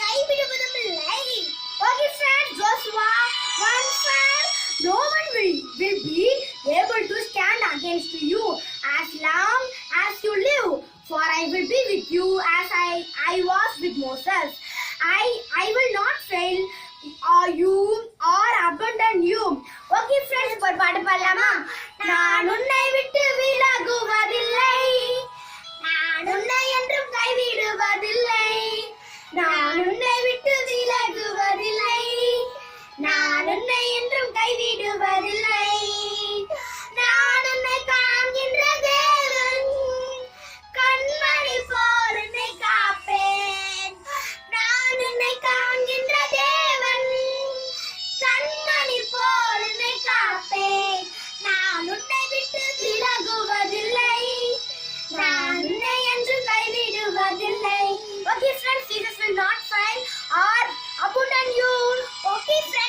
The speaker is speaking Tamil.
கைவிடுவதும் இல்லை. Okay friends, Joshua, one friend, no one will be able to stand against you as long as you live. For I will be with you as I was with Moses. I will not fail you or abandon you. Okay friends, பாட்டு பாடலாமா? நான் உன்னை விட்டு விலகுவதில்லை, நான் உன்னை என்றும் கைவிடுவதில்லை, நான் உன்னை விட்டு விலகுவதில்லை, நான் உன்னை என்றும் கைவிடுவதில்லை. நான் உன்னை காண்கின்ற தேவன், கண்மணி போல் உன்னை காப்பேன். நான் உன்னை காண்கின்ற தேவன், கண்மணி போல் உன்னை காப்பேன். நான் உன்னை விட்டு விலகுவதில்லை, நான் உன்னை என்றும் கைவிடுவதில்லை. Okay friends, Jesus will not fail or abandon you. Okay friends.